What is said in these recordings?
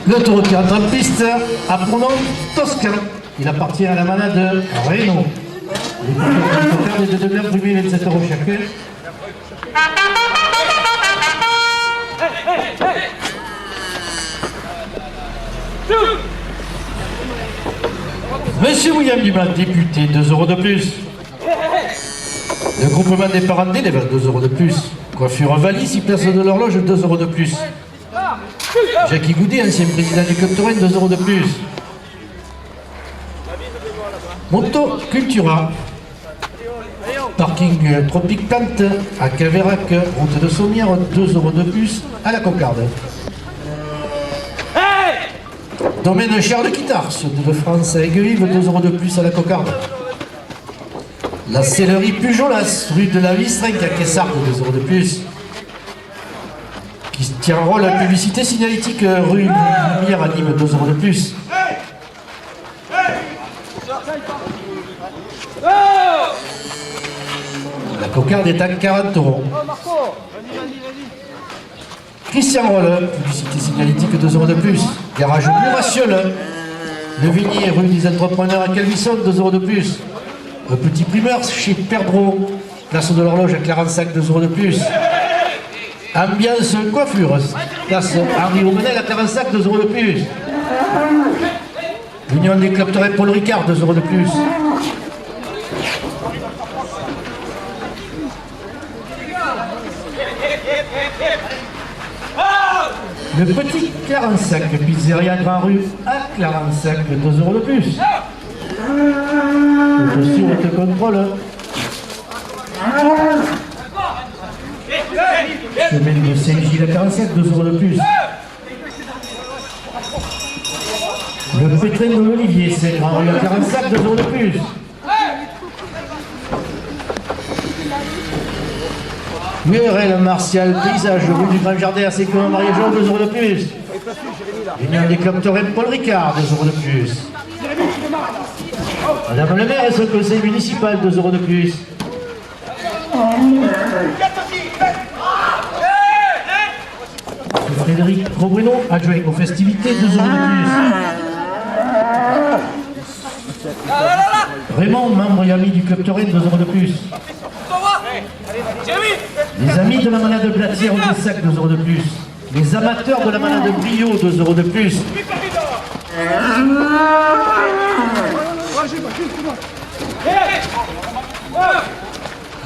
Le taureau qui rentre en piste a pour nom Toscan. Il appartient à la manade Reno. Les cocardes de 2 primés 27 € chacun. Monsieur William Dublanc, député, 2 € de plus. Le groupement des parents d'élèves, 2 € de plus. Coiffure Valis, 6 places de l'horloge, 2 € de plus. Jackie Goudet, ancien président du Club Taurin, 2 € de plus. Moto Cultura. Parking Tropic Tente à Caverac, route de Sommières, 2 € de plus à la cocarde. Domaine Charles Quittard, sud de France à Aiguevive, 2 € de plus à la cocarde. La sellerie Pujolas, rue de la Vistrinque à Quessart, 2 € de plus. Christian Roll, publicité signalétique, rue Lumière à Nîmes, 2 € de plus. La cocarde est à 40 €. Christian Roll, publicité signalétique, 2 € de plus. Garage Murassiol, Le Vignier, rue des Entrepreneurs à Calvisson, 2 € de plus. Un petit primeur chez Perdreau, place de l'horloge à Clarensac, 2 € de plus. Ambiance Coiffure, place Henri Aubenel à Clarensac, 2 € de plus. L'Union des Clubs Taurin Paul Ricard, 2 € de plus. Le Petit Clarensac, pizzeria Grand Rue à Clarensac, 2 € de plus. Je suis votre contrôle. Chemin de Saint-Gilles à 45, 2 € de plus. Le pétrin de l'Olivier, c'est Grand Rue à 45, 2 € de plus. URL Martial, paysage, rue du Grand Jardin à Sécon, Marie-Jean, 2 € de plus. Union des Clubs Taurin Paul Ricard, 2 € de plus. Madame le maire et son conseil municipal, 2 € de plus. Frédéric Robruno, adjoint aux festivités, 2 € de plus. Raymond, membre et ami du Club Taurin, 2 € de plus. Les amis de la manade Blatière au sac, 2 € de plus. Les amateurs de la manade Brio, 2 € de plus.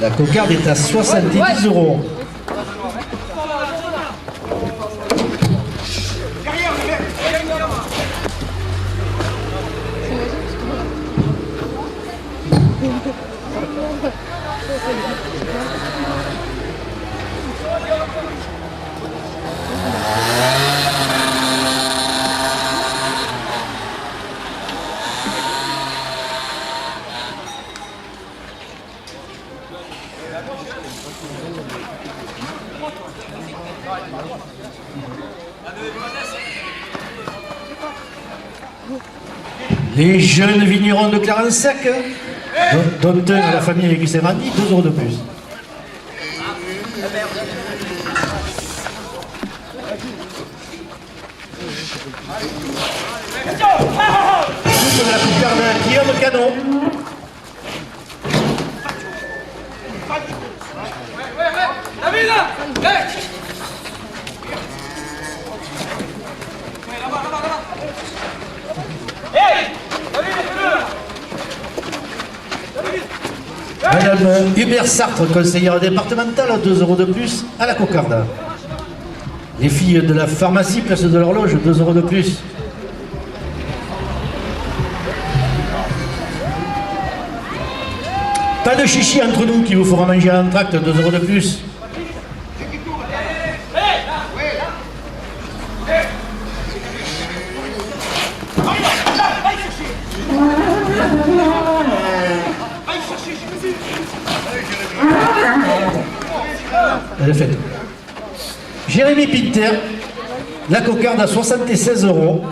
La cocarde est à 70 €. Les jeunes vignerons de Clarensac, dont un à la famille Aiguissin-Randy, 2 € de plus. De la cocarde Guillaume Canon. Madame Hubert Sartre, conseillère départementale, 2 € de plus à la cocarde. Les filles de la pharmacie, place de l'horloge, 2 € de plus. Pas de chichi entre nous qui vous fera manger un tract, 2 € de plus. Elle est faite. Jérémy Pinter, la cocarde à 76 €.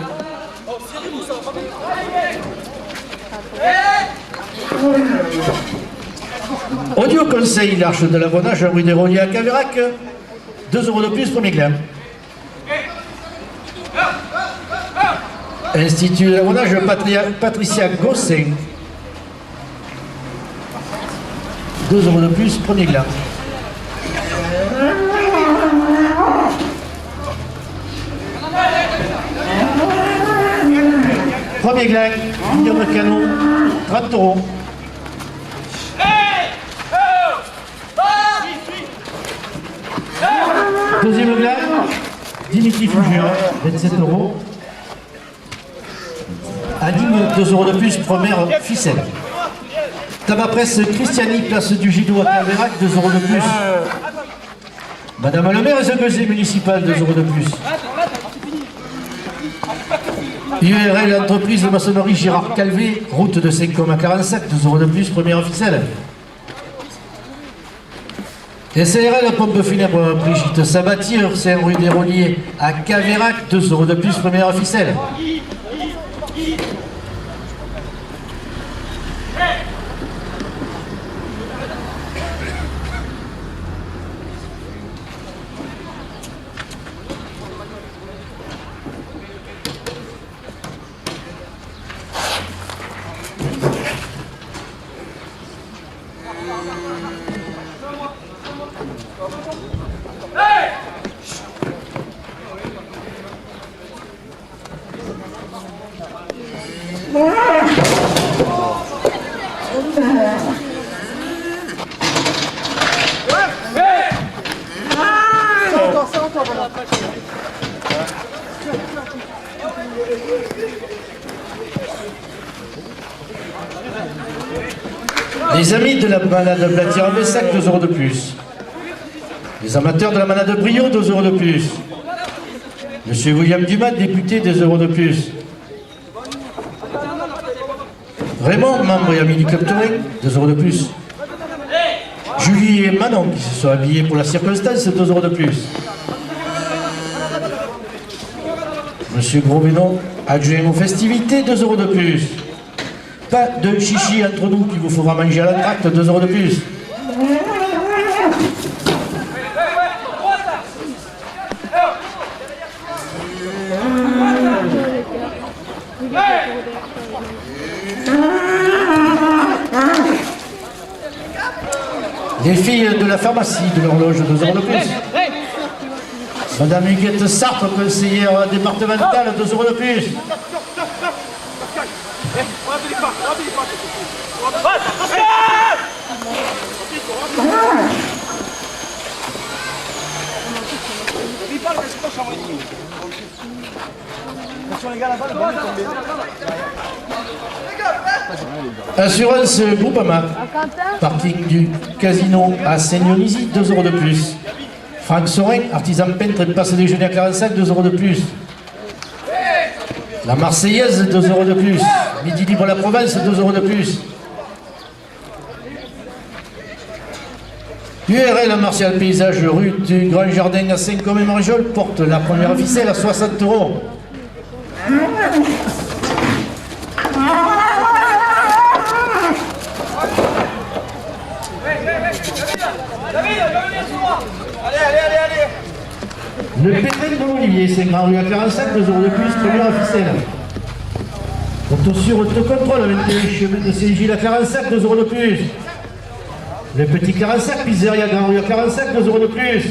Audio Conseil, l'Arche de l'Abonnage, rue des Roliers à Caverac, 2 € de plus, premier clan. Institut de l'Avonnage, Patricia Gossin. 2 € de plus, premier glas. Premier glas, Guillaume Canon, 30 €. Deuxième glas, Dimitri Fougère, 27 €. Anime, 2 € de plus, première ficelle. Tabac Presse Christiani, place du Gido à Caverac, 2 € de plus. Madame le maire, Zagozé municipal, 2 € de plus. URL entreprise de maçonnerie Gérard Calvé, route de Saint-Côme à 45, 2 € de plus, première ficelle. SARL pompe funèbre Brigitte Sabatier, Saint-Rue des Roliers à Caverac, 2 € de plus, première ficelle. Les amis de la manade Blatière-Bessac, 2 € de plus. Les amateurs de la manade Brio, 2 € de plus. Monsieur William Dumas, député, 2 € de plus. Raymond, membre et ami du Club Touring, 2 € de plus. Julie et Manon, qui se sont habillés pour la circonstance, 2 € de plus. Monsieur Gros-Bénon, adjoint aux festivités, 2 € de plus. Pas de chichi entre nous qu'il vous faudra manger à l'entracte, 2 € de plus. Les filles de la pharmacie de l'horloge, 2 € de plus. Madame Huguette Sartre, conseillère départementale, 2 € de plus. Assurance Groupama, parking du casino à Saint-Dionysy, 2 € de plus. Franck Sorin, artisan peintre et passe déjeuner à 45, 2 € de plus. La Marseillaise, 2 € de plus. Midi Libre à la Provence, 2 € de plus. URL Martial Paysage, rue du Grand Jardin à Saint-Côme et Marjol, porte la première ficelle à 60 €. Le pétrel de l'Olivier, Saint-Grand-Rue à 45, 2 € de plus, première ficelle. Autosur autocontrôle avec les chemins de Saint-Gilles à 45, 2 € de plus. Le petit 45, pizzeria Grand-Rue à 45, 2 € de plus.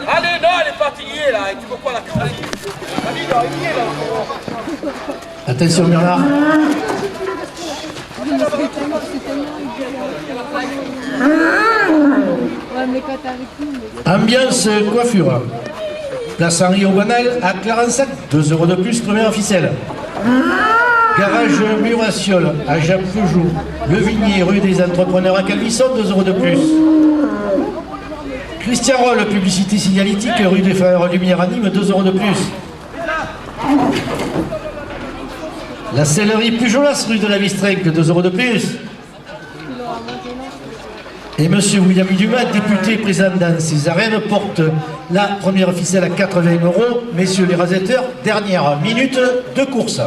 Allez, non, elle est fatiguée là, tu peux pas la creuser. Attention Bernard. Ambiance coiffure. Place Henri Aubanal à 45, 2 € de plus, première ficelle. Garage Murassiol à Jean Peugeot, Le Vignier, rue des Entrepreneurs à Calvisson, 2 € de plus. Christian Roll, publicité signalétique, rue des Frères Lumière à Nîmes, 2 € de plus. La sellerie Pujolas, rue de la Vistrenque, 2 € de plus. Et monsieur William Dumas, député présent dans ses arènes, porte La première ficelle à 80 €. Messieurs les rasetteurs, dernière minute de course.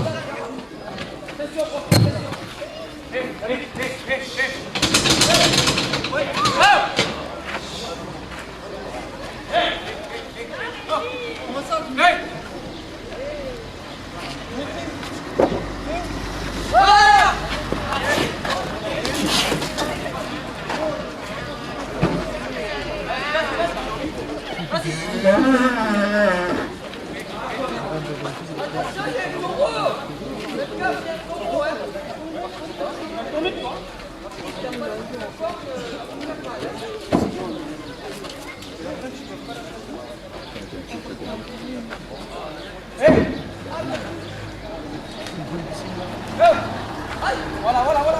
Voilà, voilà, voilà.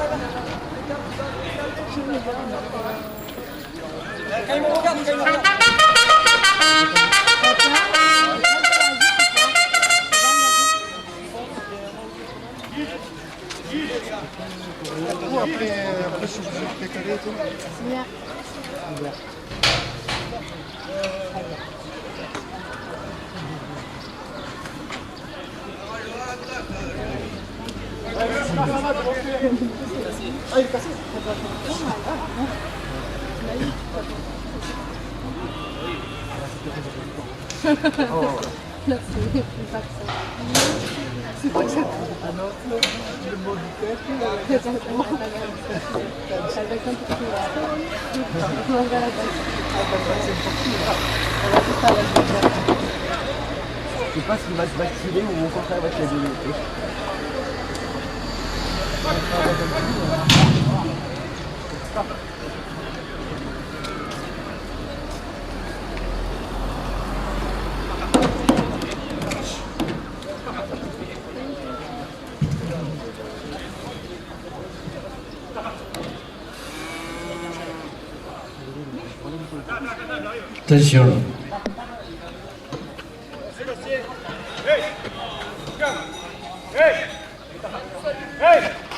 Quand il me regarde, quand il me regarde. Après, je suis obligé de décaler et tout. C'est pas que ça. Ah non, le mot du tête. Je sais pas s'il va se basculer ou au contraire va se développer. Attention. Hey! Hey!